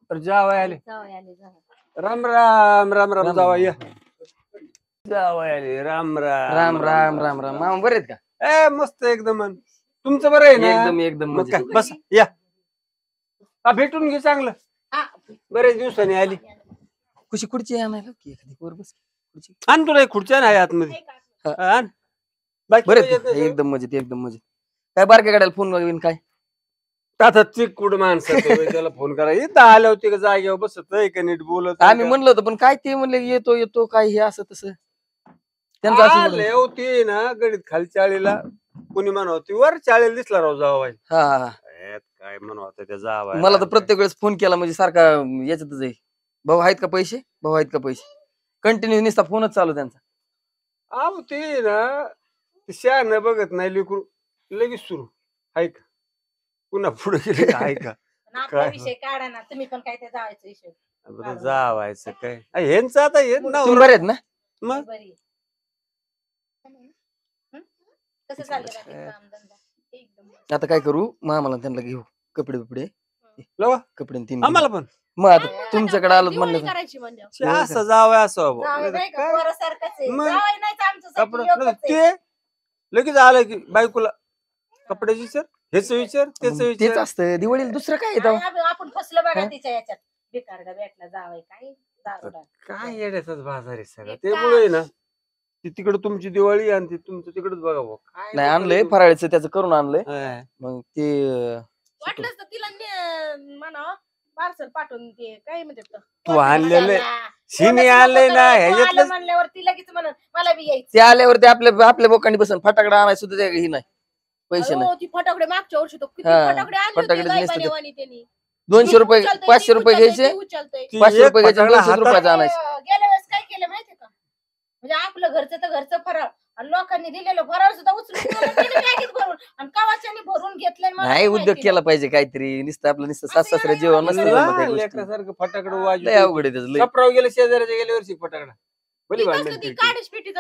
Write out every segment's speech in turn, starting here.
तर जावई आले. जावई आले जावई. राम राम राम राम जावई या. जावई आले. राम राम राम राम राम राम मामा बरे आहेत का? ए मस्त एकदम. तुमचं बरं आहे ना? एकदम एकदम मग काय मजेत. बस या. भेटून घे चांगलं. हा. बरेच दिवसांनी आली. खुशी खुर्ची आणायला की एखादी वर बस खुर्ची. आण तुला एक खुर्च्या नाही आतमध्ये. आण. बाकी बरे मजेत आहे? एकदम मजेत एकदम मजेत. काय बारक्या गाड्याला फोन वगैरे काय? आता चिकूड माणसं त्याला फोन करा. इथं आल्या होती का जागेवर बसत आहे का नीट बोलत आम्ही म्हणलं होतं पण काय ते म्हणले येतो येतो काय हे असं तसं त्यांचं असं म्हणणं. आले होती ना गणित खालच्या आळीला कुणी म्हणा होती वर चाळीला दिसला राव जावाय. हा हा काय म्हणू आता त्या जावाय. मला तर प्रत्येक वेळेस फोन केला म्हणजे सारखा याच्यातच आहे. भाऊ आहेत का पैसे भाऊ आहेत का पैसे कंटिन्यू नुसता फोनच चालू त्यांचा. आहो ते ना शहाणं बघत नाही लेकरू लगेच सुरू आहे का पुन्हा पुढे गेले आहे का आपला विषय काढा ना तुम्ही पण काय ते जावायचा विषय. जावायचं काय ह्यांचं आता हे तुम्ही बरे आहेत ना? मग बरी. कसं चाललं बाकी काम धंदा? एकदम. आता काय करू मामाला त्यांना घेऊ कपडे बिपडे लवा कपडे तीन आम्हाला पण मग आता तुमच्याकडे आलो दिवाळी म्हणलं करायची म्हणजे. असं जावं असं जावई नाही का पोरासारखंच आहे. मग जावई नाहीच आमच्यासाठी कपडे योगच आहे. ते लगेच आलं की बायकोला कपड्याची विचार ह्याच विचार त्याच तेच विचार. असतं दिवाळीला दुसरं काय येतं. आपण फसलो बघा हा? तिच्या याच्यात बेकारडा भेटला जावई काय दारुडा. काय येण्याचाच बाजार आहे सगळं त्यामुळे ना ती तिकडे तुमची दिवाळी आणि ती तुमचं तिकडेच बघा भाऊ. काय नाही आणलंय फराळीचं त्याचं करून आणलंय हा. मग ते वाटलंच तर तिला म्हणावं पार्सल पाठवून ते काय म्हणतात तू आणलेलं शिनी आणलंय ना ह्याच्यातलं म्हणल्यावर ती लगेच म्हणत मला बी यायचं. ते आल्यावर ते आपल्या बोकांनी बसून फटाकडा आणाय सुद्धा ते ही नाही पैसे नाही. अहो, ती फटाकडे मागच्या वर्षी तो किती हा, फटाकडे आणले फटाकडेच होते नेसते ते. गायबानेवानी त्यांनी. 200 रुपये उचलतंय, 500 रुपये उचलतंय, घ्यायचे उचलतंय. ती 500 एक रुपये घ्यायचे फटाकडा 200 रुपयाचं आणायचं. गेल्या वेळेस काय केलं माहितीये का म्हणजे आपलं घरचं तर घरचं फराळ आणि लोकांनी दिलेलं फराळ सुद्धा उचलून नेलं, दिलं बॅगेत भरून आणि कवाच्याने भरून घेतलंय मला नाही माहिती उद्योग नाही. केला पाहिजे काहीतरी नुसतं आपलं नुसतं असं सासऱ्या यायला जेवण लागलं नसतं ना, जमत या गोष्टी. लेकरासारखं फटाकडं लय वाजू अवघड आहे त्याचं लय. सपराव गेले शेजाऱ्याच्या गेल्या वर्षी फटाकडा भली ती भांडण कसलं ती केली. काडीच पिटीचं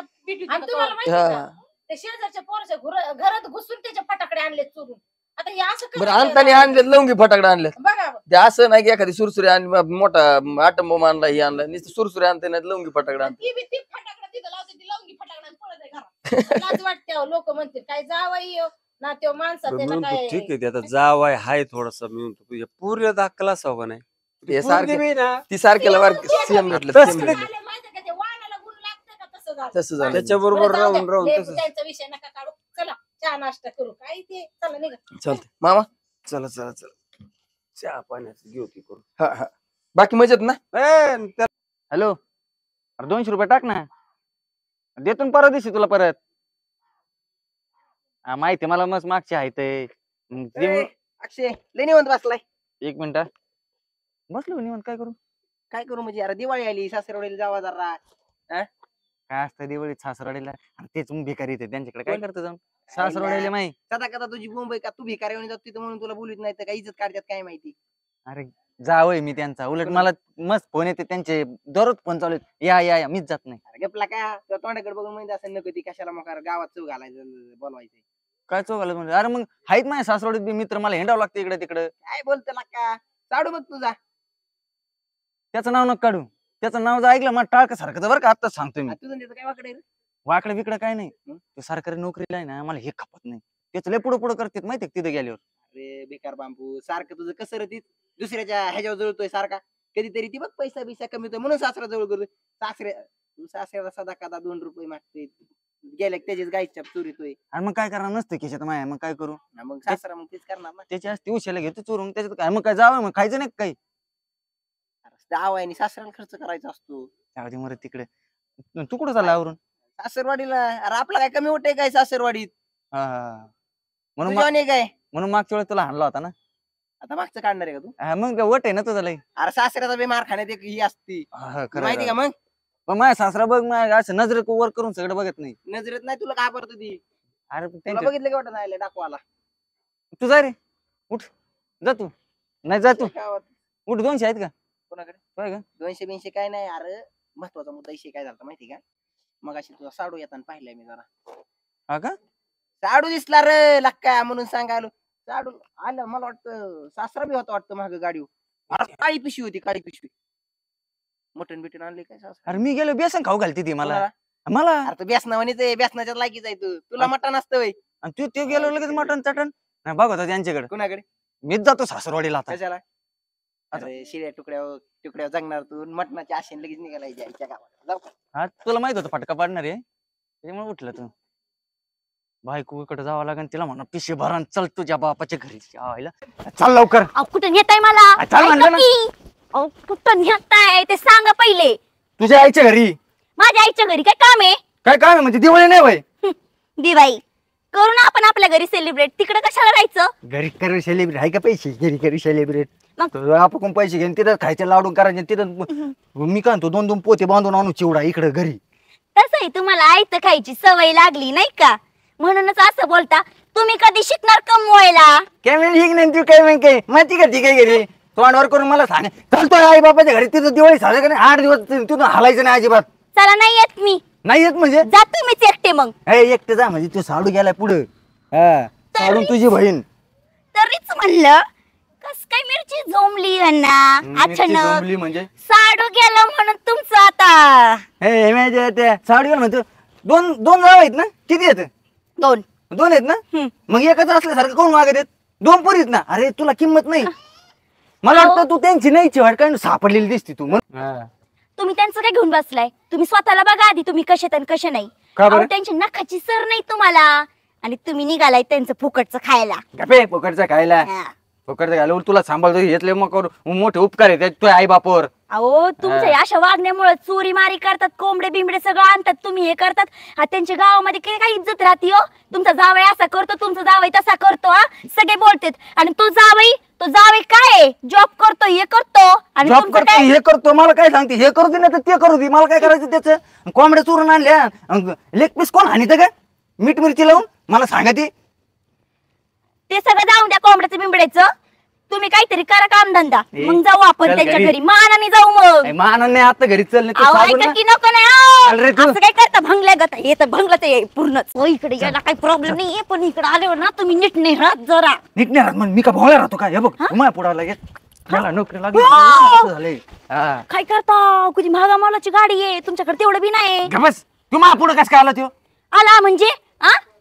आणि तुम्हाला माहिती हा. का ते शेजारच्या पोराच्या घरात घुसून त्याचे फटाकडे आणले चोरून. आता हे असं बरं कसं आणताना केलं? आणले लवंगी फटाकडे आणले बघा ते असं नाही की एखादी सुरसुरी आणि मोठा आटम बॉम्ब आणला हे आणला नुसतं सुरसुरी आणते नाही लवंगी फटाकडे आणते. ती बी ती फटाकडे तिथं लावते ती लावून फटाकडे पळत आहे घरात. लाज वाटते लोक म्हणतील काय जावई ना त्यो माणसा बरं, त्याला म्हणून काय तू ठीक आहे ते आता जावाय हाय थोडासा मी म्हणतो पूर्ण दाखला हवा नाही ते ती सारखे- पोरगी बी ना ती सारख्याला सेम भेटलं तसं सेम नाही. भेटलं माहिती का ते वाणाला गुण लागतं का तसं झालं. तसं झालं. त्याच्या बरं, बरोबर जाऊ द्या. राहून राहून लेकरू तसं त्यांचा विषय नका काढू चला चहा नाश्ता करू काय ते चला निघा. चालतंय मामा. चला चला चला चहा पाण्याचं घेऊ ती करून हा हा बाकी मजेत ना? हॅलो अरे 200 रुपये टाक ना देतो ना परवा दिवशी तुला परत. हा माहिती मला मस्त मागचे आहे ते अक्षय लय निवंत बसलाय. 1 मिनिट बसलो निवांत काय करू काय करू म्हणजे अरे दिवाळी आली सासरवाडीला जावा जरा. काय असतं दिवाळीत सासरवाडीला अरे तेच मग भिकारी येते त्यांच्याकडे काय करतो जाऊन सासरवाडीला माही सदा कदा तुझी मुंबई का तू भिकारी येऊन जातो तिथं म्हणून तुला बोलत नाही तर काय इज्जत काढतात काय माहिती. अरे जावय मी त्यांचा उलट मला मस्त फोन येते त्यांचे दररोज फोन चालू आहेत. या या या मीच जात नाही. अरे गपला का तुला तोंडाकडे बघून म्हणजे असं नको ती कशाला मग गावात चव घालायचं बोलवायचं. काय चौघाला म्हणजे अरे मग आहेत माझ्या सासरवाडीत बी मित्र मला हिंडावं लागतं इकडे तिकडे. काय बोलतो का चाडू बघ तुझा. त्याचं नाव नका काढू त्याचं नाव जर ऐकलं मग टाळक सारखं बरं का आताच सांगतोय मी. तुझं त्याचं काय वाकडे रे. वाकडं बिकडं काय नाही ते सरकारी नोकरीला आहे ना मला हे खपत नाही त्याच लय पुढे पुढे करतात माहितीये तिथे गेल्यावर. अरे बेकार बांबू सारखं तुझं कसं रे ती दुसऱ्याच्या ह्याच्यावर जळतोय सारखा कधीतरी ती बघ पैसा बिसा कमी होतोय म्हणून सासरा जवळ करतोय. सासऱ्याला सदा कदा 2 रुपये मागते गेल्या त्याचीच गायच्या चोरीतोय. आणि मग काय करणार नसतं खिशात माया मग काय करू मग सासरा मग तेच करणार ना. त्याची असते उशाला घेतो चोरून त्याच्यात काय मग काय जावं मग खायचं नाही का काही. जावं आणि सासऱ्याला खर्च करायचा असतो. त्यामध्ये मरे तिकडे तू कुठं चालला आवरून. सासरवाडीला अरे आपला काय कमी होते काय सासरवाडीत हा, हा. म्हणून तुझ्या काय म्हणून मागच्या वेळेस तुला हाणला होता ना. आता मागचं काढणार आहे का तू. हा, मग वट आहे ना तुझा लय. अरे सासऱ्याचा बी मार खाण्यात एक ही असती माहिती का मग. पण माझ्या सासरा बघ माझ्या असं नजर वर करून सगळं बघत नाही. नजरेत नाही तुला घाबरत ती. अरे तुला बघितलं का वाटत नाही डाकवाला. तू जा रे उठ जा तू नाही जा तू गावात उठ 200 आहेत का कोणाकडे होय का 200 काय नाही. अरे महत्वाचा मुद्दा विषय काय झाला माहिती का मग अशी तुझा साडू येताना पाहिलाय मी जरा. हा का साडू दिसला रे लक्का म्हणून सांगायलो. साडू आलं मला वाटतं सासरा बी होता वाटतं माग गाडीवर. अरे काळी पिशवी होती, काळी पिशवी. मटण बिटन आणले काय सासू? अरे मी गेलो बेसन खाऊ घालते ती मला कोणाला? मला अरे तू बेसनावानीच आहे, बेसनाच्या लायकीच आहे तू. तुला मटण असतं वय. आणि तू ते गेलो लगेच मटण चटण नाही बघत त्यांच्याकडे कुणाकडे? मीच जातो सासरवाडीला आता कशाला? अरे शिळ्या तुकड्यावर जगणार तू, मटणाची आशेन लगेच निघाला आईच्या गावात. जाऊ का? हा तुला माहित होतं फटका पाडणार आहे त्याच्यामुळे उठलं तू बायको इकडे जावं लागेल तिला म्हणा पिशे भरण चल तुझ्या बापाच्या घरी आवायला चल लवकर अहो कुठं नेताय मला आ, चाल म्हणलं ना. ऐका की. अहो कुठं नेताय ते सांगा पहिले. तुझ्या आईच्या घरी माझ्या आईच्या घरी काय काम आहे? काय काय म्हणजे दिवाळी नाही वय दिवाळी करू ना आपण आपल्या घरी सेलिब्रेट. तिकडे कशाला राहायचं? घरी करू सेलिब्रेट आहे का पैसे घरी करू सेलिब्रेट मग? आपण पैसे घेऊन तिथं खायचे लाडू करायचे तिथं मी काय म्हणतो 2-2 पोते बांधून आणू चिवडा इकडे घरी. तसंही तुम्हाला आयत खायची सवय लागली नाही का, म्हणूनच असं बोलता. तुम्ही कधी शिकणार कमवायला? काय म्हणजे ठीक नाही तू काय म्हण काय माहिती का ती काय घरी तोंडवर करून मला सांग चालतोय आई बापाच्या घरी तिथं दिवाळी साजरी का नाही 8 दिवस तिथून हलायचं नाही अजिबात. चला नाही येत मी, नाही येत म्हणजे जा तुम्हीच एकटे. मग एकटे जा म्हणजे तू साडू गेलाय पुढं साडून तुझी बहीण तरीच म्हणलं कस काय मिरची झोंबली यांना मिरची अचानक. जमली म्हणजे साडू गेला म्हणून तुमचं आता. हे म्हणजे त्या साडू गेला म्हणतो दोन जाव आहेत ना किती आहेत 2 आहेत ना मग एकच असल्यासारखं कोण मागत आहेत 2 पोरी आहेत ना. अरे तुला किंमत नाही मला वाटतं तू त्यांची नाही चिवड काय सापडलेली दिसती तू मग तुम्ही त्यांचं काय घेऊन बसलाय? तुम्ही स्वतःला बघा आधी तुम्ही कसे आणि कसे नाही. का बरं? अहो, त्यांची नखाची सर नाही तुम्हाला आणि तुम्ही निघालाय त्यांचं फुकटचं खायला. गप्पे पकडचा खायला हा. पकडचा खायला तुला सांभाळतो घेतले मग मोठे उपकार आहेत तुझ्या आई बापावर. अहो तुमच्या या अशा वागण्यामुळे चोरी मारी करतात, कोंबडे बिंबडे सगळं आणतात, तुम्ही हे करतात. हा त्यांच्या गावामध्ये काय इज्जत राहते हो? तुमचा जावई असा करतो, तुमचा जावई तसा करतो, हा सगळे बोलतात. आणि तो जावई काय जॉब करतो, हे करतो आणि जॉब तुमचं करतो काय? हे करतो मला काय सांगते हे करू दे ना तर ते करू दे मला काय करायचं त्याचं. कोंबड्या चोरून आणल्या लेग पीस कोण हानीत का मीठ मिरची लावून मला सांगा ती. ते सगळं जाऊन द्या कोंबड्याचं बिंबड्याचं. तुम्ही काहीतरी करा काम धंदा, ए, मग जाऊ आपण चल त्यांच्या घरी. घरी मानाने जाऊ. मग माना नाही आता घरी चल नाही तर अहो, साबण ऐका ना. की नको नाही चल रे अहो. तू. असं काय करता भंगल्या गत हे तर भंगलंच आहे पूर्णच. हो इकडे यायला काही प्रॉब्लेम नाहीये, पण इकडे आल्यावर ना तुम्ही नीट नाही राहत जरा. नीट नाही राहत मग मी का भोवळा राहतो का हे बघ तुम्हाला पुढे लागेल मला नोकरी लागली वाव! असं झालंय. हा. काय करता? कधी महागा मालाची गाडी आहे तुमच्याकडे, तेवढं बी नाही. गं बस तू मला पुढे कस काय आला त्यो आला म्हणजे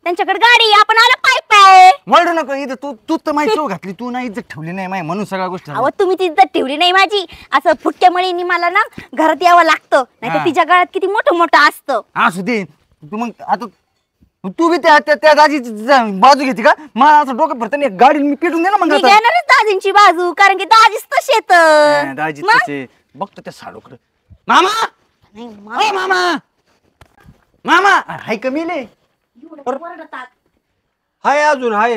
त्यांच्याकडे गाडी आहे, आपण आला पाय पाय. वळू नको इथं तू तर माझी चव घातली तू नाही इज्जत ठेवली नाही माय म्हणून सगळ्या गोष्टी झाल्या. अहो तुम्ही ती इज्जत ठेवली नाही माझी. असं फुटक्या मळीनी मला ना घरात यावं लागतं, नाही तर हा. तिच्या गळ्यात किती मोठं मोठं असतं. असू दे तू मग आता तू बी त्या दाजी बाजू घेते का मला असं डोकं भरताना एक गाडी मी पेटून दे ना मग मी आता. घेणारच दाजींची बाजू, कारण की दाजीच तसे आहेत. हा, दाजी मग? तसे बघतो त्या साडूकडे. मामा नाही, ओ मामा मामा हाय कमी नाही एवढं ओरडतात. हाय अजून हाय.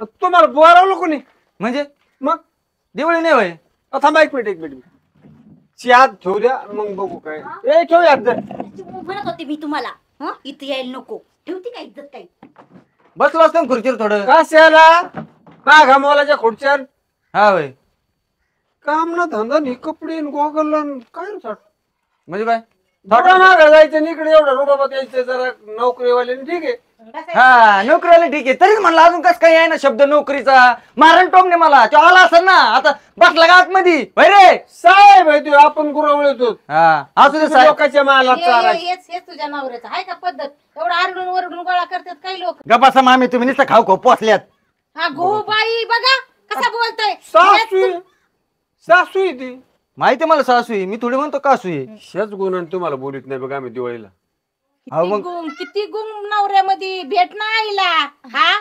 तुम्हाला बोलावलं कोणी? म्हणजे मग दिवाळी नाही होय थांबा एक मिनिट चहा ठेवू द्या मग बघू काय. ए ठेव यात जर. त्याच्यामुळे म्हणत होते मी तुम्हाला इथे यायला नको. ठेवती का इज्जत काही? बसलो असतो ना खुर्चीवर थोडं कशाला का घामवालाच्या खुर्च्यावर हा होय काम ना धंदा नाही कपडे गोगल काय रे साठ. म्हणजे काय थोडा मागं जायचं आणि इकडे एवढं रुबाबात यायचं जरा नोकरीवाले ठीक आहे. हा नोकरीला ठीक आहे तरीच म्हणलं अजून कस काय आहे ना शब्द नोकरीचा मारण टोमने मला तो आला असेल ना आता बसला का आतमध्ये होय रे साहेब आहे तू आपण गुरवळतो हा असू दे साहेब लोकांच्या माला चारायचं. हेच तुझ्या नवऱ्याचं आहे का पद्धत? एवढं आरडून वरडून गोळा करतात काही लोक. गपासा मामी तुम्ही नुसतं खाऊ खाऊ पोचल्यात. हा गो बाई बघा कसा बोलतोय. सासू आहे ती. माहिती मला सासू आहे मी थोडी म्हणतो कासू आहे शेच गुण तुम्हाला बोलत नाही बघा आम्ही दिवाळीला. अहो मग किती गुम नवऱ्यामध्ये भेट ना आईला. हा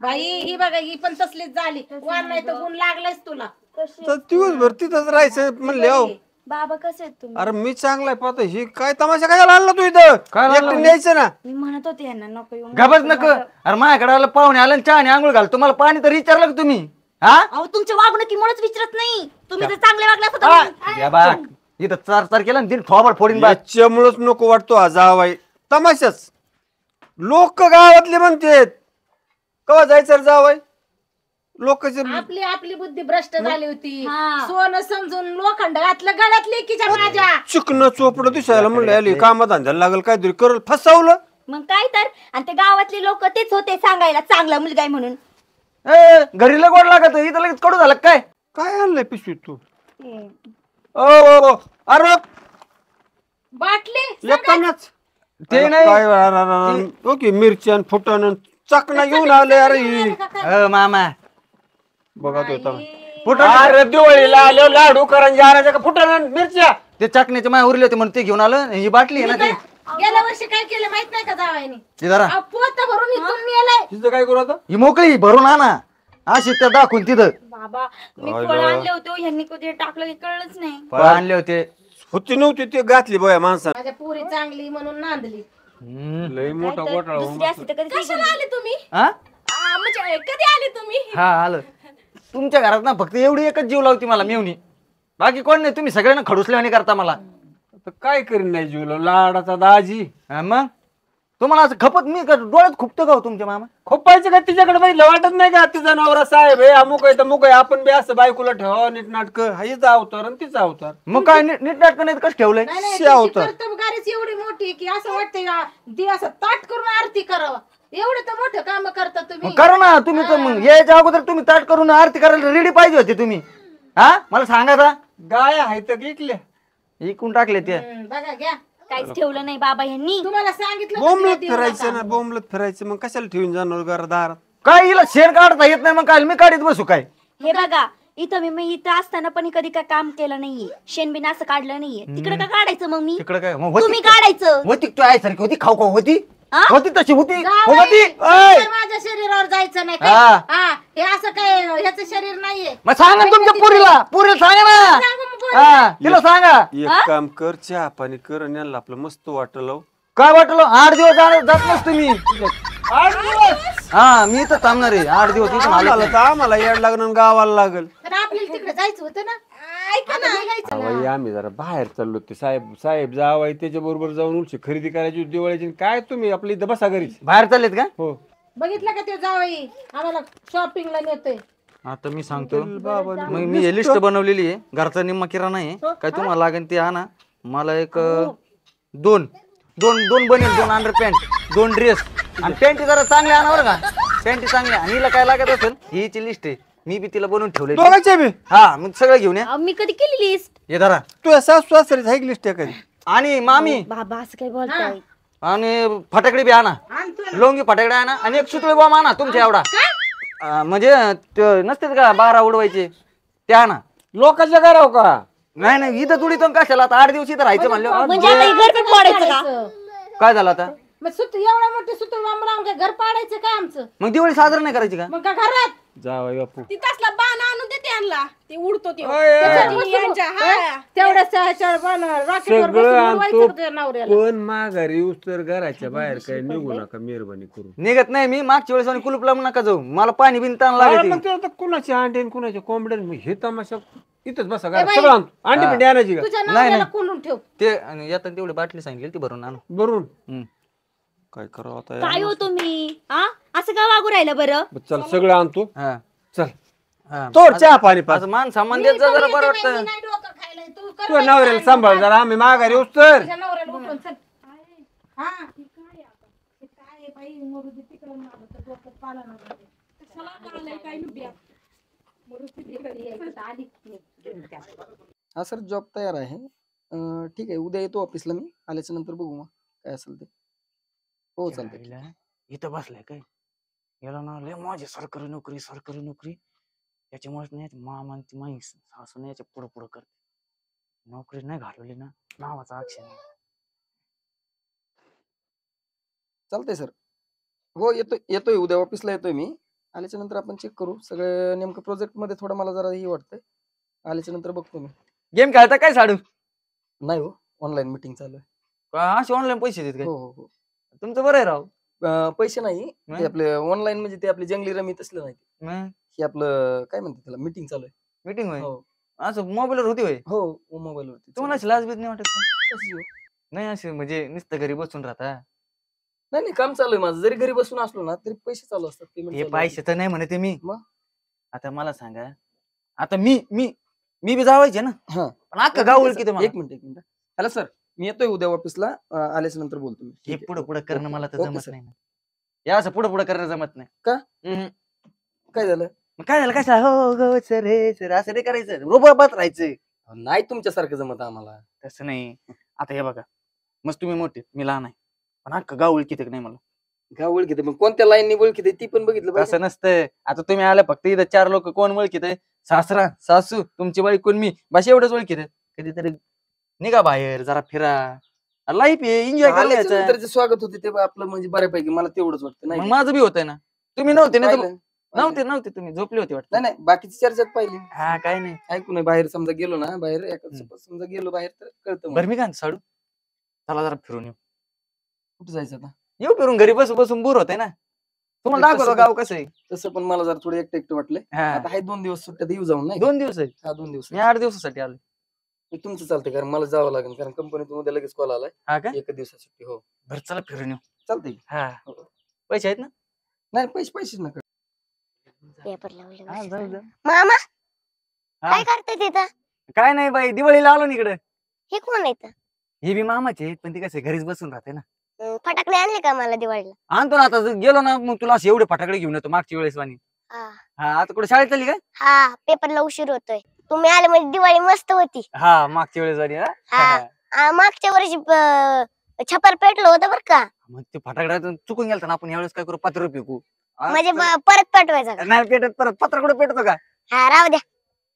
बाई ही बघा ही पण तसलीच झाली. वार नाही तर गुण लागलायच तुला. तर दिवसभर तिथंच राहायचं म्हणले हो. बाबा कसे आहेत तुम्ही? अरे मी चांगलाय पाहतो ही काय तमाशा काय आणला तू इथं काय आणलं? एकटं न्यायचं ना. मी म्हणत होते यांना नको येऊ. गबच नको अरे माझ्याकडे आलं पाहुणे आलं आणि चहा आणि आंघोळ घाल तुम्हाला पाणी तर विचारलं का तुम्ही हा अहो तुमच्या वागणुकीमुळेच विचारत नाही. तुम्ही जर चांगले वागले असता तर या बा इथं चार केलं आणि थोबड फोडीन बा याच्यामुळंच नको वाटतो हा जावाई तमाशाच. लोक गावातले म्हणतेत कवा जायचं रे जावाई. लोकांचे आपली बुद्धी भ्रष्ट झाली होती. हा. सोनं समजून लोखंड घातलं गळ्यात लेकीच्या माझ्या. चिकन चोपडं दिसायला म्हणलं आली कामात धंद्याला लागल काहीतरी करल फसवलं. मग काय तर. आणि ते गावातले लोक तेच होते सांगायला चांगला मुलगा आहे म्हणून. ए घरीला गोड लागत इथं लगेच कडू झालं काय काय आणलंय पिशवीत तू? ओ अरे बाटली येतानाच ते नाही. काय ओके मिरच्यान फुटण चकना घेऊन आले अरे ही. मामा बघा तो येताना. फुटण अरे दिवाळीला आलो लाडू करंजी आणायचं का फुटण मिरच्या ते चकण्याचे माय उरले होते म्हणून ते घेऊन आलं. ही बाटली आहे ना ती गेल्या वर्षी काय केलं माहित नाही का जावायनी ती जरा पोत भरून इथून नेलंय. तिथं काय करू आता ही मोकळी भरून आणा अशी त्या दाखवून तिथं बाबा मी आयला. फळ आणले होते हो, ह्यांनी कधी टाकलं हे कळलंच नाही. फळं आणले होते. होती नव्हती ते घातली बया माणसाने माझ्या पुरी चांगली म्हणून नांदली. लय मोठा काय तर घोटाळा दुसरी असती तर कधी कशाला आले तुम्ही हा म्हणजे कधी आले तुम्ही हा आलं. तुमच्या घरात ना फक्त एवढी एकच जीव लावती मला मेवणी. बाकी कोण नाही. तुम्ही सगळ्यांना खडूसल्यावानी करता मला. तर काय करीन नाही जीवला लाडाचा दाजी हा मग तुम्हाला असं खपत मी डोळ्यात खुपतो का हो तुमच्या मामा. खोपायचं का तिच्याकडे बघितलं वाटत नाही का तिचा नवरा साहेब आहे अमुक आहे तमुक आहे आपण बी असं बायकोला ठेवा नीट नाटक हाच अवतार आणि तिचा अवतार मग काय नीट नाटक नाही कसं ठेवलंय. नाही नाही शेव तुमची तर. कर्तबगारीच एवढी मोठी की असं वाटतंय का ती असं ताट करून आरती करावं. एवढं तर मोठं काम करता तुम्ही. मग करा ना तुम्ही तर. मग यायच्या अगोदर तुम्ही ताट करून आरती करायला रेडी पाहिजे होते तुम्ही. हा मला सांगा आता. गाय आहे तर इकल्या इकून टाकले ते. बघा घ्या काहीच ठेवलं नाही बाबा ह्यांनी. तुम्हाला सांगितलं का बोंबलत तिला देऊ फिरायचं नका? ना बोंबलत फिरायचं मग कशाला ठेवून जाणार घरादारात काय हिला शेण काढता येत नाही मग काय मी काढीत बसू काय. हे बघा इथं मी इथं असताना पण कधी काय काम केलं नाहीये. शेणबिन असं काढलं नाहीये. तिकडे का काढायचं मग मी. तिकडे काय मग तुम्ही काढायचं. होती तू आहे सारखी होती खाऊ खाऊ होती हा? होती तशी होती जावई, होती. तर माझ्या शरीरावर जायचं नाही काय? हा. हा हे असं काय ह्याचं शरीर नाहीये. मग सांगा तुमच्या पुरीला सांगा ना. सांगू मग कोण? हा तिला सांगा. एक काम कर चहा पाणी कर आणि यांना आपलं मस्त वाटलं काय वाटलं 8 दिवस जात नसतो मी. हा मी तर थांबणार आहे 8 दिवस इथून आलो आम्हाला तर आम्हाला येड लागणार गावाला लागल तर आपल्याला तिकडे जायचं होतं ना. ऐका ना निघायचं ना. अहो, आम्ही जरा बाहेर चाललो ते साहेब जावाय त्याच्या बरोबर जाऊन उलशी खरेदी करायची दिवाळीची काय तुम्ही आपली इथं बसा घरीच बाहेर चाललेत का. हो बघितलं का ते जावई आम्हाला शॉपिंगला नेतोय. आता मी सांगतो बाबा मग मी हे लिस्ट बनवलेली आहे. घरचा निम्मा किराणा आहे. काय तुम्हाला लागेल ते आणा. मला एक दोन बनेल 2 अंडर पॅन्ट 2 ड्रेस आणि पॅन्ट जरा चांगले आणा बरं का. पॅन्ट चांगले आणि हिला काय लागत असेल हिची लिस्ट आहे. मी बी तिला बनवून ठेवले. दोघांच्या बी हा मग सगळं घेऊन या. मी कधी केली लिस्ट. हे धरा. तू सासू सासरीच आहे लिस्ट आहे कधी आणि मामी बाबा असं काय बोलताय. आणि फटाकडे बी आणा. लोंगी फटाकडे आणा आणि एक सुतळे बॉम्ब आणा तुमच्या एवढा. म्हणजे ते नसते का 12 उडवायचे ते आणा. लोकांच्या घराव का नाही नाही इथं तुडी तो कशाला आता 8 दिवस इथं राहायचं म्हणलं. म्हणजे आता हे घर पण फोडायचं का. काय झालं आता. मग एवढा मोठे सुतळ बांबराम काय घर पाडायचं काय आमचं. मग दिवाळी साजरा नाही करायची का. मग का घरात जावाय बापू तिथला बाण आणून देते आणला ते उडतो ते तेवढ्याच रॉकेटवर सगळं बसून आणतो उडवायचं त्या नवऱ्याला. पण माघारी येऊस तर घराच्या बाहेर काय निघू नका मेहरबानी करून निघत नाही मी मागच्या वेळेस आणि कुलूप लावून नका जाऊ. मला पाणी बिन ताण अरे लागते. मग ते आता कुणाची अंडी आणि कुणाच्या कोंबड्या हे तमाशा इथंच बसा घरात सगळं आणतो. अंडी पिंडी आणायची का तुझ्या नवऱ्याला कोंडून ठेव. ते येतात तेवढी बाटली सांगितली ती भरून आणू. बरून हम्म. काय करावं आता काय हो तुम्ही हा असं का वागू राहिलं बरं. चल सगळं आणतो हा चल हा. तोड चहा पाणी पाच असं मान सामान देत जा जरा बरं वाटतं. मी नाही डोकं खायला. तू कर तू बाई नवऱ्याला काय सांभाळ जरा आम्ही माघारी येऊस तर तुझ्या नवऱ्याला उठवून चल. हा हे काय आता? हे काय आहे बाई मरू दे तिकडं मागं तर डोक्यात पाला नको दे. कशाला आलंय काय नुब्या. मरू दे तिकडे यायचं तर आलीच नाही. हा सर जॉब तयार आहे. ठीक आहे उद्या येतो ऑफिसला मी. आल्याच्या नंतर बघू मग काय असेल ते. हो चालतंय. यायला इथं बसलाय काय याला ना लय माझी सरकारी नोकरी त्याच्यामुळेच नाही मामा ती माई सासू याच्या पुढं करते. नोकरी नाही घालवली ना नावाचा अक्षर नाही. चालतंय सर. हो येतोय उद्या ऑफिसला येतोय मी. आल्याच्या नंतर आपण चेक करू सगळं. नेमकं प्रोजेक्ट मध्ये थोडं मला जरा हे वाटतंय. आल्याच्या नंतर बघतो मी. गेम खेळता काय साडू. नाही हो ऑनलाईन मीटिंग चालू आहे. असे ऑनलाईन पैसे देत काय हो हो हो. तुमचं बरं आहे राव. पैसे नाही ते आपले ऑनलाईन म्हणजे ते आपले जंगली रमी तसलं नाही. हे आपलं काय म्हणतात त्याला मीटिंग चालू आहे. मीटिंग होय हो असं मोबाईलवर होती होय. हो मोबाईलवरती. तुम्हाला अशी लाज बीज नाही वाटत का? कशी हो? नाही असे म्हणजे नुसतं घरी बसून राहता. नाही काम चालू आहे माझं. जरी घरी बसून असलो ना तरी पैसे चालू असतात. पेमेंट हे पैसे तर नाही म्हणते मी. मग? आता मला सांगा आता मी बी जावायचे ना. हा पण अख्खा गाव ओळखी तुम्हाला. एक मिनिट हॅलो सर मी येतोय उद्या ऑफिसला. आल्याच्या नंतर बोलतो मी. हे पुढे पुढे करणं मला तर ओके, जमत सर. नाही ना. या असं पुढे पुढे करणं जमत नाही. का? हम्म. काय झालं. मग काय झालं काय हो गो सर हे सर असं नाही करायचं. रोबात राहायचं. नाही तुमच्यासारखं जमत आम्हाला. तसं नाही. आता हे बघा, मस्त तुम्ही मोठे, मी लहान आहे, पण अख्खं गाव ओळखीत नाही मला. गाव ओळखीत मग कोणत्या लाईननी ओळखीत ती पण बघितलं पाहिजे. असं नसतंय. आता तुम्ही आले फक्त इथं 4 लोक कोण ओळखीत आहे? सासरा, सासू, तुमची बाई, कोण मी, बस एवढंच ओळखीत आहे. कधीतरी निघा बाहेर, जरा फिरा, लाईफ आहे, एन्जॉय आल्याच्या करायचं. नंतर जे स्वागत होते ते आपलं म्हणजे बऱ्यापैकी मला तेवढंच वाटतं. मग नाही माझं बी होतंय ना. तुम्ही नव्हते ना? पाहिलं? नव्हते तुम्ही झोपले होते वाटतं. नाही नाही बाकीची चर्चेत पाहिली. हा काय नाही. ऐकू नाही बाहेर समजा गेलो ना, बाहेर समजा गेलो बाहेर तर कळतं मला. बरं मी काय साडू, चला जरा फिरून येऊ. कुठं जायचं आता? येऊ फिरून, घरी बसून बसून बोर होतंय ना. तुम्हाला तसं दाखवतो पण- गाव कसं आहे. तसं पण मला जरा थोडं एकटं वाटलंय. हा. आता आहे 2 दिवस सुट्ट्यात येऊ जाऊन नाही. 2 दिवस आहे. हा 2 दिवस मी 8 दिवसासाठी आलो. तुमचं चालतंय कारण मला जावं लागेल कारण कंपनीतून उद्या लगेच कॉल आलाय. हा का? 1 दिवसाची सुट्टी. हो बरं चला फिरून येऊ. चालतंय. हा पैसे आहेत ना? नाही पैसेच नका. पेपर लावले हा, जाऊ दे. मामा हा. काय करते तिथं? काय नाही बाई, दिवाळीला आलो ना इकडे. हे कोण आहे इथं? हे बी मामाचे आहेत, पण ते कसे घरीच बसून राहते ना. फटाकडे आणले का मला दिवाळीला? आणतो ना, आता जर गेलो ना मग तुला असे एवढे फटाकडे घेऊन येतो मागच्या वेळेस वाणी. हा हा आता कुठे शाळेत चालली काय? हा पेपरला उशीर होतोय. तुम्ही आले म्हणजे दिवाळी मस्त होती. हा मागच्या वेळेस वाणी. हा? हा मागच्या वर्षी छपर पेटलं होतं बरं का. मग ते फटाकडे चुकून गेलता ना आपण, यावेळेस काय करू, पत्र पिकू. म्हणजे परत पेटवायचं का? नाही पेटत, परत पत्र कुठे पेटतो का? हा राहू द्या.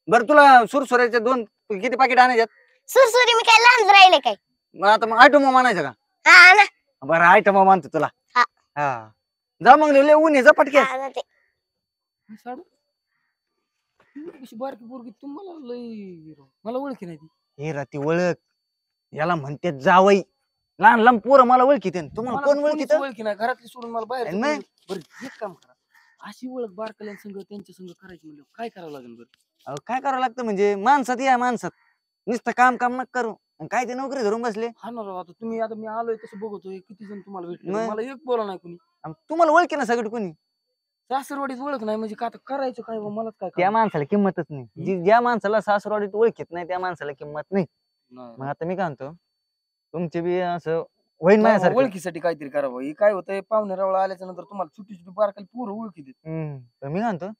बरं तुला सुरसुऱ्याचे 2 किती पाकिट आणायच्यात? सुरसुरी मी काय लहान राहिले काय? मग आता मग आयटम आणायचं का? हा ना. बरं आयटम मानतो तुला. हा. हा जा मग, लय ऊन आहे, जा पटक्यात. हा, जाते. साडू कशी बारकी पोरगी तुम्हाला लय मला ओळखी नाही ती. हे राती ओळख, याला म्हणते जावई. लहान लहान पोरं मला ओळखीत, तुम्हाला मला कोण कोणीच ओळखीत? ओळखी नाही घरातली सोडून मला बाहेर. नाही. बरं एक काम करा, अशी ओळख बारकल्यान संघ त्यांच्या संघ करायची म्हणजे काय करावं लागेल बरं? अहो, काय करावं लागतं म्हणजे माणसात या माणसात नुसतं काम काम नका करू. आणि काय ते नोकरी धरून बसले. हा ना राव, आता तुम्ही आता मी आलोय तसं बघतोय किती जण तुम्हाला भेटले मग? मला एक बोला नाही कुणी. आणि तुम्हाला ओळखी ना सगळं कोणी. सासरवाडीत ओळख नाही म्हणजे का आता करायचं काय बा, मलाच काय त्या कळलं. माणसाला किंमतच नाही. ज्या माणसाला सासरवाडीत ओळखीत नाही त्या माणसाला किंमत नाही. नाही. मग आता मी काय म्हणतो, तुमचे बी असं होईन नाही, माझ्यासारखं. ओळखीसाठी काहीतरी करावं. हे काय होतंय पाहुणे रावळ आल्याच्या नंतर तुम्हाला छोटी छोटी बारकाली पोरं ओळखी देत. पण मी काय म्हणतो,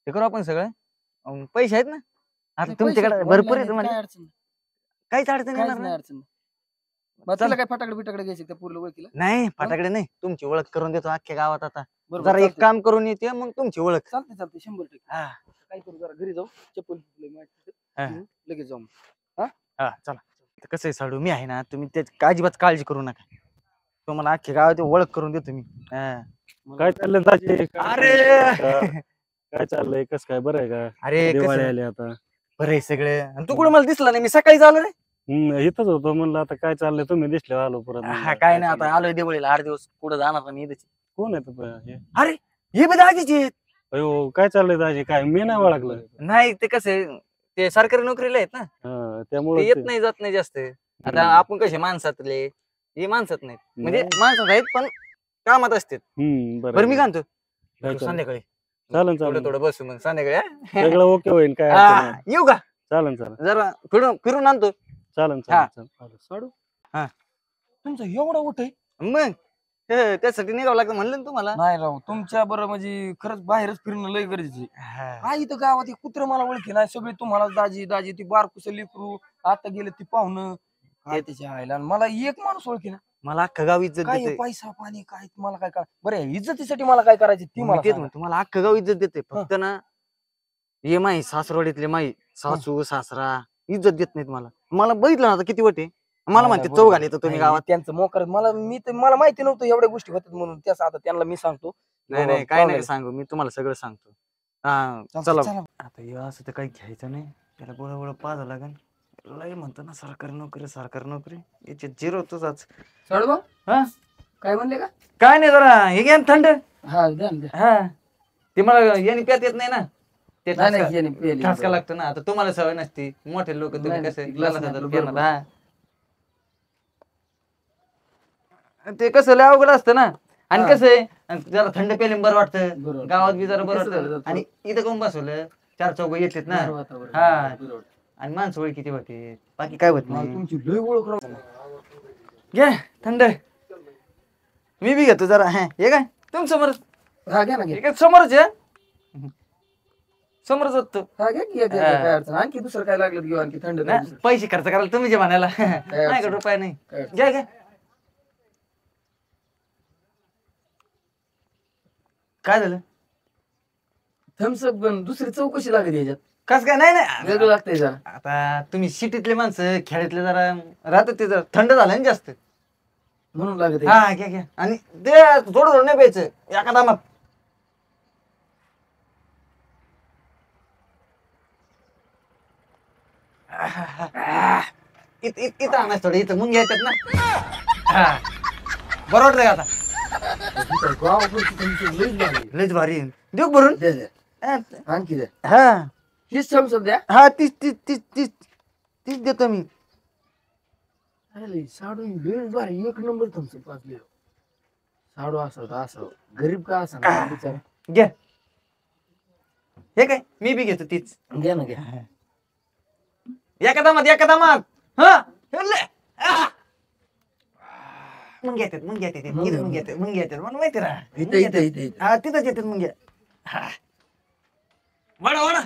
ते करू आपण सगळं. पैसे आहेत ना आता नाही, तुमच्याकडे? पैसे भरपूर online आहेत आहेत, म्हणजे काय अडचण नाही. काहीच अडचण काहीच येणार नाही नाही. अडचण नाही. मग चल. तिला काय फटाकडे बिटाकडे घ्यायचे त्या पोरीला ओळखीला? नाही फटाकडे नाही, तुमची ओळख करून देतो अख्ख्या गावात. आता बरोबर, जरा एक चालतंय. काम करून येते मग तुमची ओळख. चालते 100%. हा काय करू जरा घरी जाऊ चप्पल बिप्पल माझी हा. घेऊन लगेच जाऊ. हा चला. आता कसं आहे साडू, मी आहे ना, तुम्ही त्याची अजिबात काळजी करू नका. तुम्हाला अख्ख्या गावात ओळख करून देतो मी. हा. काय चाललंय दाजी? अरे काय चाललंय? कस काय बरं आहे का? अरे दिवाळी कसं- आली आता. बरं आहे सगळं. आणि तू कुठे मला दिसला नाही, मी सकाळी झालो रे. इथंच होतो म्हणलं आता काय चाललंय, तुम्ही दिसले आलो परत म्हणलं हा काय नाही, चाललंय. आता आलोय दिवाळीला 8 दिवस कुठं जाणार नाही इथेच. कोण आहे तू हे? अरे हे बी दाजीचे आहेत. अयो काय चाललंय दाजी? काय मी नाही ओळखलं. नाही ते कसं आहे, ते सरकारी नोकरीला आहेत ना, हा, ते त्यामुळे येत नाही जात नाही जास्त. आता आपण कसे माणसातले, हे माणसात नाहीत, म्हणजे माणसात आहेत पण कामात असतात. बरं मी काय म्हणतो, काय चाललंय? संध्याकाळी चालन थोडं चालन थोडं बसू मग संध्याकाळी. हा? सगळं ओके होईल काय हा, अडचण नाही. येऊ का चालन चालन जरा फिरून फिरून आणतो. चालन हा. चालन साडू हा. तुमचा एवढा उठ आहे? मग त्यासाठी निघावं लागतं म्हणलं ना तुम्हाला. नाही राव, तुमच्या बरं म्हणजे खरंच बाहेरच फिरणं लय गरजेचं आहे. हा. हा इथं गावात एक कुत्र मला ओळखी नाही, सगळी तुम्हाला दाजी दाजी ती बारकुस लेकरू आता गेले ती पाहुणं काय त्याच्या आईला, आणि मला एक माणूस ओळखी ना. मला अख्खं गाव इज्जत काय देते. हे पैसा पाणी काय मला काय कळ बरं इज्जतीसाठी मला काय करायची ती मला मी तेच सांगा. म्हणतो, मला अख्खं गाव इज्जत देते. फक्त ना हे माई सासरवाडीतले माई सासू सासरा इज्जत देत नाहीत मला. मला बघितलं ना आता किती वाटे, मला म्हणते नाही, चौ बरोबर. घाले तर तुम्ही नाही, गावात. त्यांचं मोकर मला माहिती नव्हतं एवढ्या गोष्टी होतात म्हणून त्याच आता त्यांना मी सांगतो. नाही नाही काय नाही सांगू, मी तुम्हाला सगळं सांगतो. हा चला चला आता हे असं तर काही घ्यायचं नाही, त्याला गोळा गोळा पाहावं लागेल. लय म्हणतो ना सरकारी नोकरी याचे झिरो तुझाच. साडू भाऊ, हा काय म्हणले का? काय नाही, जरा हे घ्या ना थंड. हा द्या ना, द्या. हा ते मला याने प्यात येत नाही ना, ते नाही, नाही, ठसका- याने प्यायली. ठसका लागतो ना. आता तुम्हाला सवय नसती, मोठे लोक तुम्ही नाही, कसे नाही, glass नाही, बरोबर. ते कसं लय अवघड असतं ना. आणि हा. कसं आहे, जरा थंड पेले बरं वाटतं, बरोबर. गावात बी जरा बरं कसं झालं वाटतं. जातं? आणि इथं कोण बसवलं, 4 चौघ येतात ना. बरं वातावरण. हा. बरोबर. आणि माणसं ओळखी किती होते, बाकी काय होत मला नाही. तुमची लय ओळख राव. घ्या थंड, मी बी घेतो जरा. हा हे काय तुम समोर, हा घ्या ना घ्या. हे काय समोरच आहे. समोरच होतो. हा घ्या की, घ्या, घ्या, काय अडचण नाही. आणखी दुसरं काय लागलं घेऊ, आणखी थंड काय दुसरं. पैसे खर्च करायला तुम्ही जे म्हणायला नाही का रुपये नाही. काय अडचण. घ्या घ्या. काय झालं? थम्सअप पण दुसरी चौकशी लागत याच्यात, कस काय? नाही नाही वेगळं लागतंय जरा. आता तुम्ही सिटीतले माणसं खेड्यातले जरा राहतात, ते जरा थंड झालं ना जास्त. म्हणून लागत आहे. हा घ्या घ्या. आणि ते थोडं थोडं नाही प्यायचं एका दामात. इथं आणायचं थोडं, इथं मुंग्या येतात ना. हा बरं वाटतंय का आता? इथं गावाकडची थम्सअप लईच भारी आहे. लयच भारी आहे. देऊ का भरून? द्या, द्या. आणखी द्या. हा हीच थम्सअप द्या. हा तीच तीच तीच तीच तीच देतो मी. अरे साडू लईच भारी, एक नंबर थम्सअप वाजले. साडू असावं गरीब का असा बिचारा. घ्या. हे काय मी बी घेतो तीच. द्या ना, घ्या. एका दामात एका दामात. हा मुंग्या येतात मुंग्या येतात इथं मुंग्या येतात मुंग्या येतात मला माहिती राहा. इथं इथं इथं इथं. हा तिथंच येतात मुंग्या. वाडा वाडा.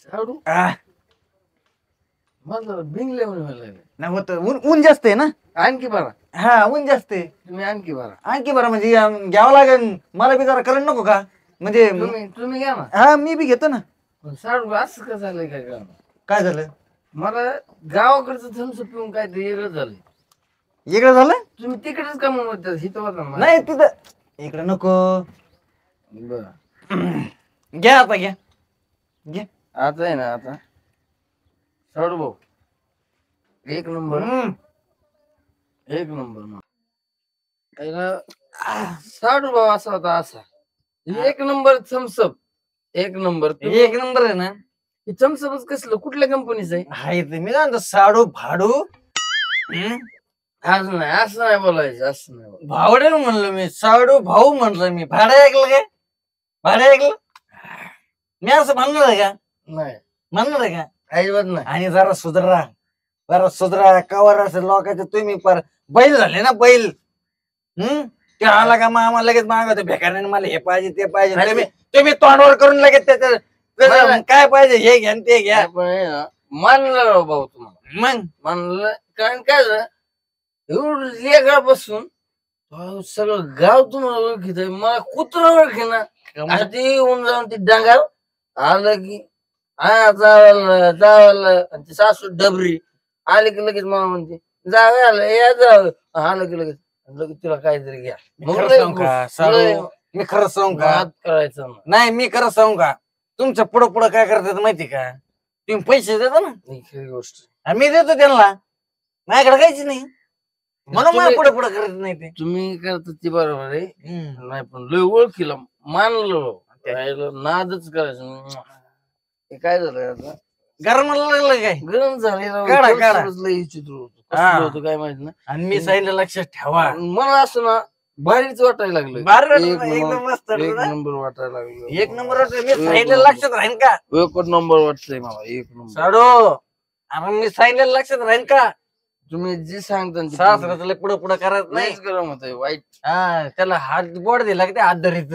साडू मला बिंगले म्हणून नाही होत ऊन जास्त आहे ना. आणखी बरा. हा ऊन जास्त आहे. तुम्ही आणखी बरा. आणखी बरं म्हणजे घ्यावं लागेल मला बी जरा करंट नको का म्हणजे. तुम्ही घ्या ना. हा मी बी घेतो ना. पण साडू असं का झालंय काय का? काय झालं? मला गावाकडचं थम्सअप पिऊन काय ते वेगळं झालंय. इकडे झालं? तुम्ही तिकडेच का म्हणून हिथं होता ना. नाही तिथं इकडे नको. बरं घ्या आता घ्या घ्या. आता आहे ना, आता साडू भाऊ एक नंबर. एक नंबर. साडू भाऊ असा होता असा. एक नंबर थम्सअप. एक नंबर. एक नंबर आहे ना. थम्सअपच कसलं कुठल्या कंपनीचं आहे? हाय ते मी काय साडू भाडू. असं नाही बोलायचं, असं नाही बोलायचं. भावडे म्हणलं मी, साडू भाऊ म्हणलं मी. भाडं ऐकलं काय? भाडं ऐकलं? मी असं म्हणणार आहे का? नाही म्हणणार आहे का? अजिबात नाही. आणि जरा सुधरा कवर असेल लोकांचे. तुम्ही पर बैल झाले ना बैल. ते आला का मग आम्हाला लगेच मागवतो भेकाऱ्याने मला हे पाहिजे ते पाहिजे. तुम्ही तोंडवर करून लगेच त्याचं काय पाहिजे हे घ्या ते घ्या. मानलं राव भाऊ तुम्हाला. मग मानलं कारण काय झालं, एवढं लेगा बसून सगळं गाव तुम्हाला ओळखीत आहे. मला कुत्रा ओळखे ना. ते येऊन जाऊन ते डांगाव आलं की हा जावायला आणि ते सासू डबरी आले की लगेच मला म्हणते जावं या जावं. आलं की लगेच तिला काहीतरी घ्या. मी खरं सांगू का? करायचं नाही मी खरं सांगू का? तुमच्या पुढं पुढं काय करतात माहिती का? तुम्ही पैसे देता ना. खरी गोष्ट. मी देतो त्यांना. माझ्याकडे काहीच नाही म्हणून मला पुढे पुढे करत नाही ते. तुम्ही करता ती बरोबर आहे. नाही पण लय ओळखीला मानलो नादच करायचं. काय झालं आता गरम लागलं काय? गरम झाले काढा. विचित्र होतं काय माहित ना. आणि मी सांगितलं लक्षात ठेवा. मला असं ना भारीच वाटायला लागलं. एकदम मस्त एक नंबर वाटायला लागलं. एक नंबर मी सांगितलं लक्षात राहीन का? एक नंबर वाटतंय मला. एक नंबर. साडू अरे मी सांगितलं लक्षात राहीन का? तुम्ही जे सांगता सासऱ्याला पुढं पुढं करत नाही. गरम होत वाईट. हा त्याला हात बोट दिला की ते हात धरीत.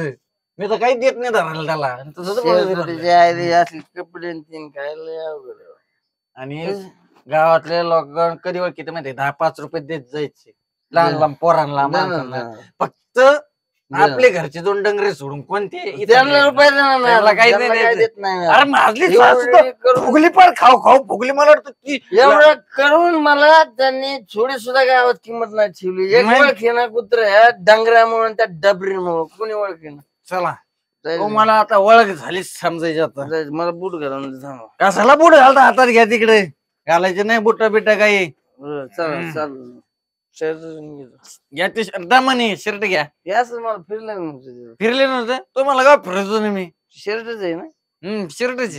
मी तर काही देत नाही धरायला त्याला. कपडे काय लय अवघड आहे. आणि गावातले लोक कधी ओळखीते माहिती 10-5 रुपये देत जायचे लहान लहान पोरांना माणसांना. फक्त आपले घरचे 2 डंगरे सोडून कोणते रुपये काही देत नाही. अरे माझली फुगली पण खाऊ फुगली. मला वाटतं की एवढं करून मला त्यांनी थोडी सुद्धा गावात किंमत नाही ठेवली. एक ओळखी ना कुत्र्या डंगऱ्यामुळे त्या डबरीमुळे कोणी ओळखी ना. चला मला आता ओळख झाली समजायची. आता मला बूट घालून सांगा. कशाला बूट घालता? हातात घ्या तिकडे. घालायचे नाही बुट बिट काही. चला चाल घ्या ते दामाने शर्ट घ्या. याच मला फिरलं नव्हतं. फिरले नव्हतं तुम्हाला का फिरतो ना मी. शर्टच आहे ना. शर्टच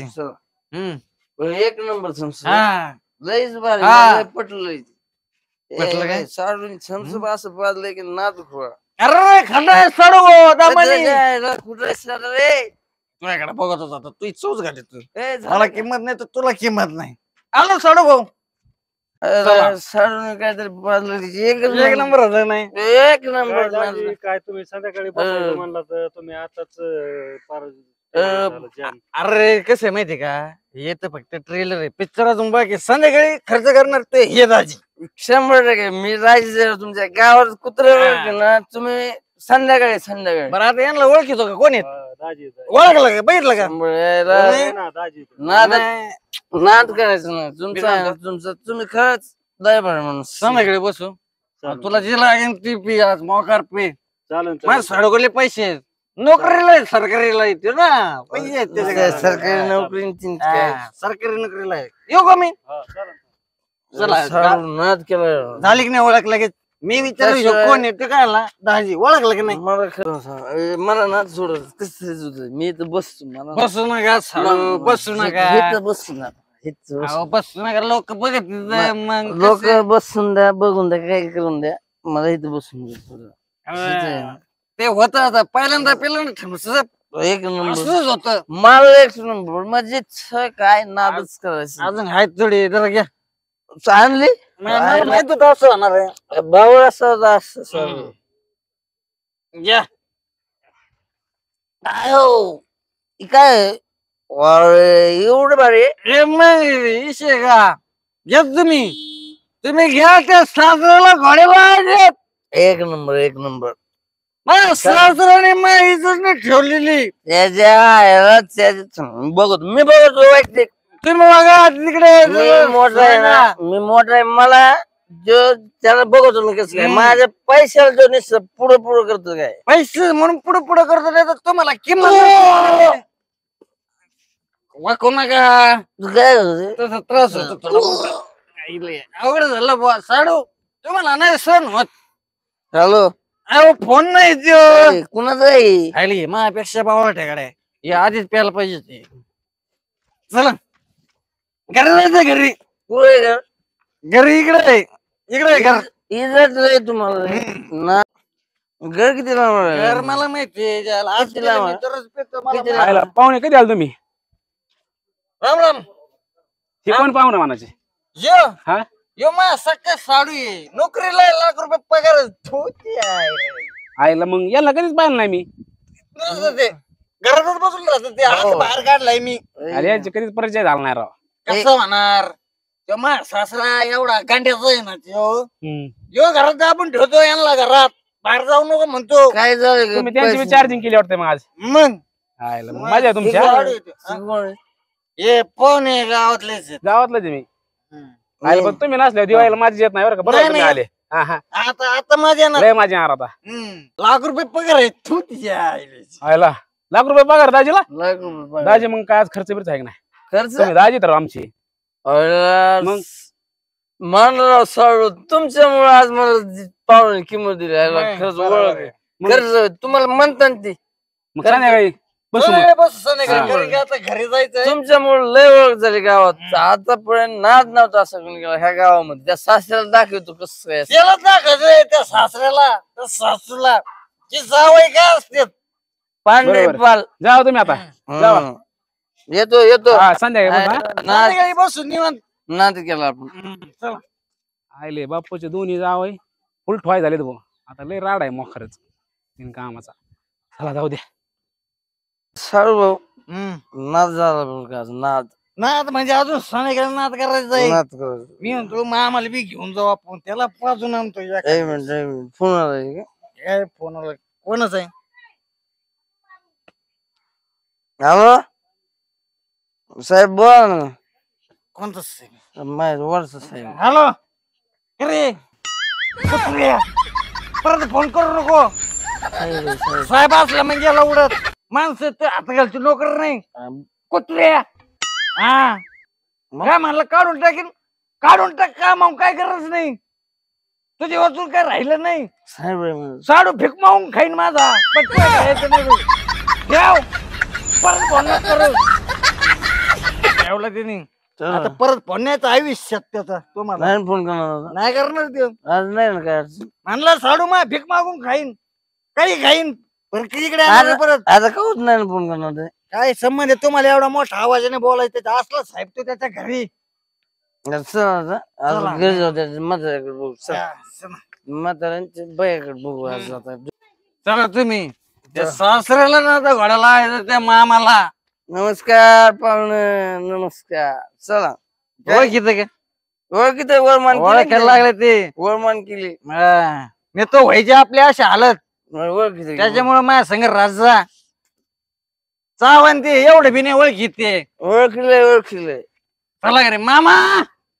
एक नंबर हा लईच भारी. पटलं पटलं काय? साडून थम्सअप असं पाजलंय की नाद खोळा. अरे खंडा साडू दामाने कुठे रे तुझ्याकडे बघत होता तू चोच घाली. तू ए, मला किंमत नाही तर तुला किंमत नाही. आलो साडू भाऊ. साडून काहीतरी बदलली. एक एक नंबर होता नाही एक काय नंबर दाजी, काय तुम्ही संध्याकाळी बसवायचं म्हणला तर तुम्ही आताच फार झालं जाम. अरे कसं आहे माहिती का हे तर फक्त ट्रेलर आहे पिक्चर अजून बाकी संध्याकाळी खर्च करणार ते हे दाजी 100% मी राहायचे तुमच्या गावात कुत्रे ना तुम्ही संध्याकाळी बरं आता यांना ओळखीतो का कोण आहेत दाजी ओळखलं का बघितलं का नाही ना दाजी नाद करायचं ना तुमचं तुम्ही खरंच दयाभार माणूस. संध्याकाळी बसू तुला जे लागेल ती पी आज मोकार पे चालेल माझ्या साडूकडले पैसे आहेत नोकरीला आहेत सरकारीला येते ना पैसे आहेत त्याच्याकडे. सरकारी नोकरी सरकारी नोकरीला आहे येऊ का मी चला नाद केला. झाली की नाही ओळख लगेच मी विचारू कोण आहे ते काय दाजी ओळखलं की नाही मला खरं सांग, मला नाद सोडत कसं होत मी तर बसतो मला बसू नका साडू बसू नका इथं बसतो ना अहो, बसू नका लोक बघत मग लोक बसून द्या बघून द्या काय करून द्या मला इथं बसून द्या थोडं. ते होत आता पहिल्यांदा एक नंबर असंच होत मला एक नंबर म्हणजे काय नादच करायचं. अजून आहेत थोडी जरा घ्या आणली मला माहित होतं असं होणार आहे भाऊ असं घ्या काय हो काय एवढं भारी हे नाही इशे का घ्या तुम्ही घ्या त्या सासऱ्याला घोडेला एक नंबर माझ्या सासऱ्याने माझी ठेवलेली त्याच्या बघतो मी बघतो वैयक्तिक तुम्ही बघा तिकडे मी मोठा आहे ना मी मोठा आहे मला जो त्याला बघतो मी कसं काय माझ्या पैशाला जो निश्चित पुढं करतो काय पैसे म्हणून पुढे करतो नाही तर तुम्हाला किंमत वाकू नका तू काय होत तसा त्रास होतो थोडा अवघड झालं बुवा साडू तुम्हाला नाही सण होत हॅलो अहो फोन नाही त्यो कुणाचं आहे आली माझ्यापेक्षा बावळा ठेकडे हे आधीच प्यायला पाहिजे ते चला घरी जायचं घरी पुढे घर घरी इकडे घर इज्जत नाही तुम्हाला ना घर किती लांब आहे? घर मला माहिती आज किती लांब आहे? किती लांब? आयला, पाहुणे कधी आले तुम्ही राम राम हे कोण पाहुणे म्हणाचे यो हा यो मा सख्या साडू आहे नोकरीला आहे, लाख पगार धोती आहे आईला मग याला कधीच पाहिलं नाही मी नुसतं ते घरातच बसून राहत ते हात बाहेर काढलाय मी अरे यांचे कधीच परिचय झाला नाही राव. कसं होणार तो मा सासरा एवढा गांड्याचा आहे ना त्यो हम्म. यो घरात आपण ठेवतो यांना घरात बाहेर जाऊ नको म्हणतो काय झालं तुम्ही त्यांची चार्जिंग केली वाटते मग आज मग आयला मग मजा आहे तुमच्या हे पण आहे गावातलेच आहेत. गावातलं मी आयला पण तुम्ही नसल्यावर दिवाळीला माझी येत नाही बरं का बरोबर नाही, तुम्ही नाही. आले हा हा आता माझ्या ना लय माझी येणार आता लाख रुपये पगार आहे तू तिच्या आईला. आयला लाख रुपये पगार दाजीला खर्च दाजी मग काय आज खर्च बिर्च आहे का नाही तुम्ही दाजी तर आमची मग? मानराव साडू तुमच्यामुळे आज मला पाहुणे किंमत दिली नाही, खरंच बरोबर ओळख आहे. आहे. खरंच तुम्हाला म्हणता ना ती मग संध्याकाळी बसू मग. होय, बस संध्याकाळी हा. घरी आता घरी जायचंय तुमच्यामुळे लय ओळख झाली गावात आतापर्यंत नाद नव्हता असं कोणी केला ह्या गावामध्ये त्या सासऱ्याला दाखवतो कसं काय असं. त्याला दाखवायचंय त्या सासऱ्याला त्या सासूला की जावई काय असते पांढरे बरोबर. पाल जावा तुम्ही आता जावा. हम्म. येतो हा संध्याकाळी बघा. संध्याकाळी बसून निवांत नाद केला आपण चला. आयले बापूचे दोन्ही जावय फुल ठोय झाले भाऊ आता लय राड आहे मोखरच कामाचा चला जाऊ द्या साडू भाऊ हम्म. नाद झाला बरं का आज, नाद नाद म्हणजे अजून संध्याकाळी नाद करायचंय नाद करायचं. मी म्हणतो मामाला बी घेऊन जाऊ आपण त्याला पाजून आणतो एक मिनिट फोन आला का काय फोनला कोणच आहे हॅलो साहेब बोला ना कोणतंच माझ्या वरचा साहेब हॅलो अरे कुत्र्या. परत फोन करू नको साहेब, साहेब. साहेब असला म्हणजे याला उडत माणसं ते हाताखालची नोकर नाही कुत्र्या हा काय म्हणलं काढून टाक का मग काय गरज नाही तुझी वाचून काय राहिलं नाही साहेब आहे म्हणून. साडू भिक मागून खाईन माझा पण तुला खायचं नाही बघ. ठेव. परत फोन नको करू ठेवला त्याने चला. आता परत फोन नाही आयुष्यात त्याचा तुम्हाला नाही फोन करणार आता. नाही करणार ते आज नाही ना काय अडचण. म्हणला साडू मा भीक मागून खाईन काही खाईन पण इकडे येणार नाही परत आता का होत नाही ना फोन करणार ते काय संबंध आहे तुम्हाला एवढा मोठा आवाजाने बोलायचं असला साहेब तो त्याच्या घरी चला आता घरी जाऊ द्या म्हाताऱ्याकडे बघू म्हाताऱ्यांच्या बायाकडे बघू आज आता चला तुम्ही त्या सासऱ्याला ना आता घोड्याला आहे त्या मामाला नमस्कार पाहुणे नमस्कार चला ओळखीत का ओळखीत वरमान ओळखायला लागले ते वरमान केली मी तो व्हायचे आपल्या अशा हालत ओळखीत त्याच्यामुळे माझ्या संग राजा चावन ते एवढे बी नाही ओळखीत ते ओळखले चला का रे मामा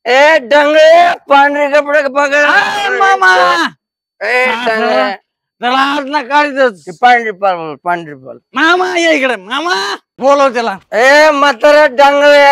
ए डांगळे पांढरे कपडे बघा मामा ए डांगळे चला आज ना काढीतच पांढरे पाल मामा या इकडे मामा बोलव त्याला ए म्हातारा डांगळे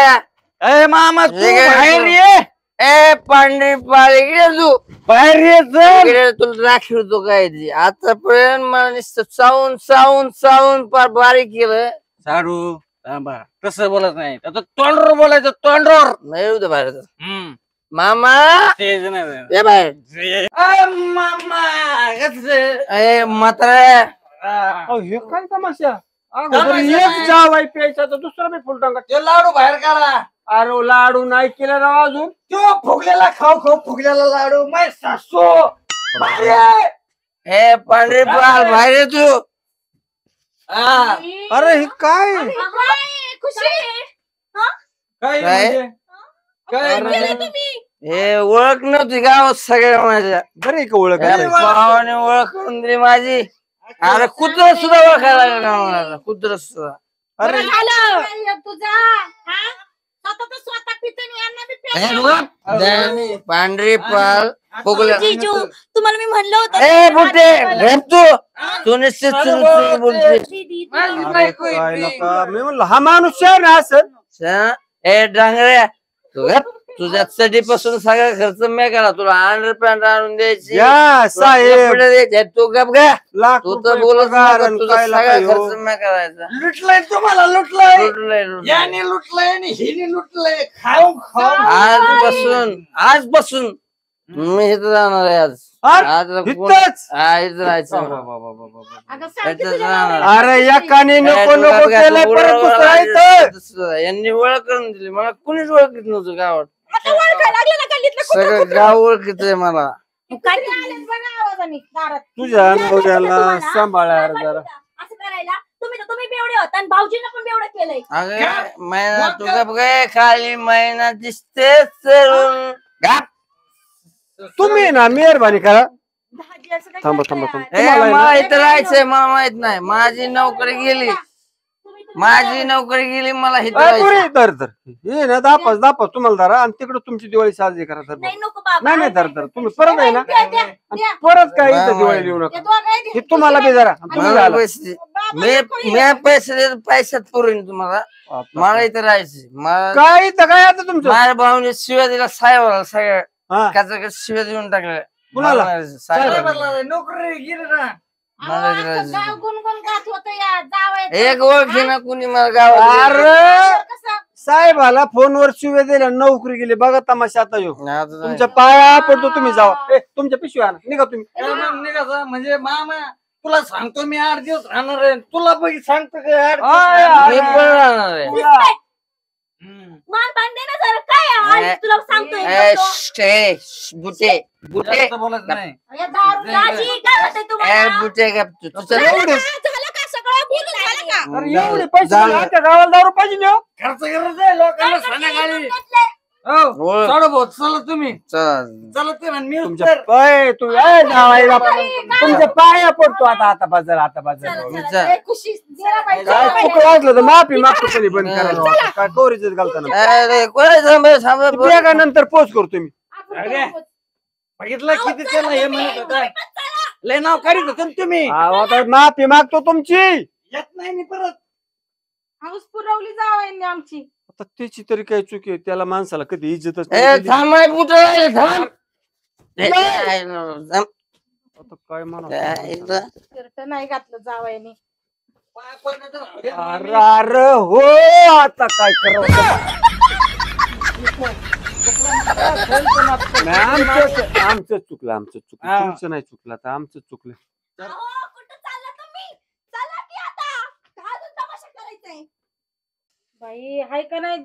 ए मामा तू ये काय बाहेर तू? ये ए पांढरी पाल इकडे तू बाहेर ये चल इकडे तुला राखीवतो काय ती आतापर्यंत मला नुसतं चावून पार बारीक केलं साडू थांबा तसं बोलत नाही आता तोंडवर बोलायचं तोंडवर नाही येऊ दे बाहेर हम्म मामा तेच नाही ये बाहेर ए, मामा कसं? ए म्हातारा अहो, हे काय तमाशा अगोदर एक जावाई प्यायचा तर दुसरा बी फुलटांगा ते लाडू बाहेर काढा अरे लाडू नाही केला राव अजून तो फुगलेला खाऊ फुगलेला लाडू मै सासू बाहेर ये. ए पांढरे पाल बाहेर ये तू हा. अरे हे काय खुशी काय काय? म्हणजे? काय म्हणजे? हे ओळख नव्हती गावात सगळ्या माझ्या बरे का ओळख या भावाने ओळख करून दिली माझी अरे कुत्र सुद्धा ओळखायला लागलं गावाला कुत्र सुद्धा अरे झालं तुझा स्वतः पिते यांना बी प्यायला. पांढरी पाल फुगल्या जीजू तुम्हाला मी म्हणलं होतं ए बुटे घेत तू निश्चित बोलते दीदी, माझी तुम्हाला- बायको आहे काय ती. नका मी म्हणलं हा माणूस आहे ना असं ए डांगऱ्या तू गप तुझ्या चडीपासून सगळा खर्च मी करा तुला अंडरपॅन्ट आणून द्यायची या साहेब कपडे द्यायचे. तू गप गा लाख तू तर रुपये बोलत पगार नाही आणि तुझा काय सगळा लागा ह्यो? खर्च मी करायचा लुटलंय तुम्हाला लुटलंय लुटलंय. याने लुटलंय आणि हिने लुटलंय खाऊ खाऊ आजपासून मी इथं जाणार आहे आज आज इथंच? इथं राहायचं अगं सांग की इथंच तुझ्या राहणार. नवऱ्याला. अरे या कानी नको ए, नको तू गप केलंय गा, परत तू दुसरा उडवला इथं दुसरं. यांनी ओळख करून दिली मला कुणीच ओळखीत नव्हतं गावात आता ओळखायला लागले ना गल्लीतलं कुठं सगळं गाव ओळखीत आहे मला काय कुठे आलेत बघा आवाजाने दारात. तुझ्या नवऱ्याला सांभाळा यार जरा असं करायला तुम्ही बेवडे होता आणि भाऊजींना पण बेवडं केलंय अगं महिना तू गप गे खाली महिना दिसतेच चढून. गप. तुम्ही ना मेहरबानी करा भाजी असं काय थांबा, करताय थांबा, आज? थांबा. ए, तुम्हाला आहे ना? मला इथं राहायचंय मला माहित नाही माझी नोकरी गेली माझी नोकरी गेली मला इथं अय, राहायचं. पुरी, धर धर हे ना दापास तुम्हाला धरा आणि तिकडे तुमची दिवाळी साजरी करा धर नाही नको बाबा नाही नाही धर धर तुम्ही परत आहे ना द्या, द्या, आणि द्या. परत काय वा, इथं वा. दिवाळी लिहू ते नका दोघंही हे दे. तुम्हाला बी धरा आणि तुम्ही मला घाला. पैसे बाबा मी नको मी ये. पैसे देतो पैशात पुरेन तुम्हाला मला इथं राहायचं मला काय इथं काय आता तुमचं माझ्या भाऊने शिव्या दिला साहेबाला सगळ्या हा त्याचं शिव्या देऊन टाकल्या कुणाला? मला साहेबाला. नोकरी गेली ना अहो, आता गाव गुणगुण गात होतं या जावयाचं. एक ओळखी ना कुणी मला गावात अरे कसं? साहेबाला फोनवर शिव्या दिल्या नोकरी गेली बघा तमाशा आता यो आता नाही. तुमच्या पाया पडतो तुम्ही जावा तुमच्या पिशवी आणा निघा तुम्ही निघायचं म्हणजे मामा तुला सांगतो मी 8 दिवस राहणार आहे तुला पण सांगतो की 8 आय, आय. मी पण राहणार आहे मान बांधे ना जरा काय आहे? आज तुला सांगतोय ए, नको. बुटे बुटे जास्त बोलत नाही या दारू दाजी काय होतंय ए तुम्हाला बुटे गप तू तुझं झालं का सगळं बोलून झालं का अरे एवढे पैसे झालं. दिले, आमच्या गावाला दारू पाहिजे ना हो. खर्च करत आहे लोकांना संध्याकाळी हो ओळख. चढ भाऊ चला तुम्ही चला. चला ते म्हण मी तुमच्या उत्तर. पाय तुम्ही ए, जावाई बापा. तुमच्या पाया पडतो आता बाजार विचार. ए, खुशी जरा बाई, काय जरा बाई. चुक वाजलं तर माफी मागतो कधी बंद करायला काय कवरीच घालताना अरे कोण थांब नंतर पोच करतो मी आपण अरे. करू. बघितलं किती त्याला हे म्हणत होता लय नाव काढित होतं ना तुम्ही अहो, आता माफी मागतो तुमची येत नाही मी परत हाऊस पुरवली जावयांनी आमची आता त्याची तरी काय चुकी आहे त्याला माणसाला कधी इज्जतच ए नाही दिली. थांब आहे बुट थांब ए, थांब. आता काय म्हणा शर्ट नाही घातलं जावयांनी पाय पडण्याचं राहू दे. अरे अरे हो आता काय करावं नाही, आमचं चुकलं हा. तुमचं नाही चुकलं आता आमचं चुकलं अहो, कुठं चालला तुम्ही चला की आता काय अजून तमाशा करायचंय बाई हाय का नाही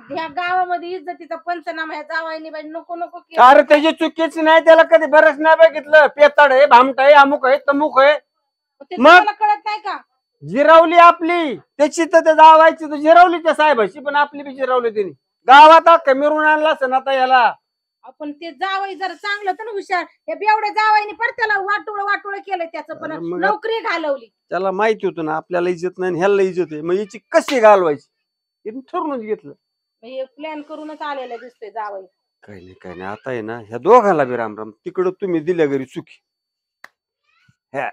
ह्या गावामध्ये इज्जतीचा पंचनामा ह्या जावायनी बाई नको नको केलं. अरे त्याची चुकीची नाही, त्याला कधी बरंच नाही बघितलं. पेताड आहे, भामट आहे, अमुक आहे, तमुक आहे. ते मग? तुम्हाला कळत नाही का? जिरावली आपली, त्याची तर जावायची तर जिरावली त्या साहेबाची, पण आपली बी जिरावली त्यांनी. गावात अख्खा मिरून आणला असं आता याला. आपण ते जावई जरा चांगलं तर हुशार, हे बेवड्या जावाईने पर त्याला वाटोळ केलं त्याचं, पण अरे मग- नोकरी घालवली. त्याला माहिती होतं ना आपल्याला इज्जत नाही आणि ह्याला इज्जत आहे, मग याची कशी घालवायची हे ठरवूनच घेतलं. हे प्लॅन करूनच आलेलं दिसतोय जावई. काही नाही आता आहे ना ह्या दोघाला बी राम राम. तिकडं तुम्ही दिल्या घरी चुकी, ह्या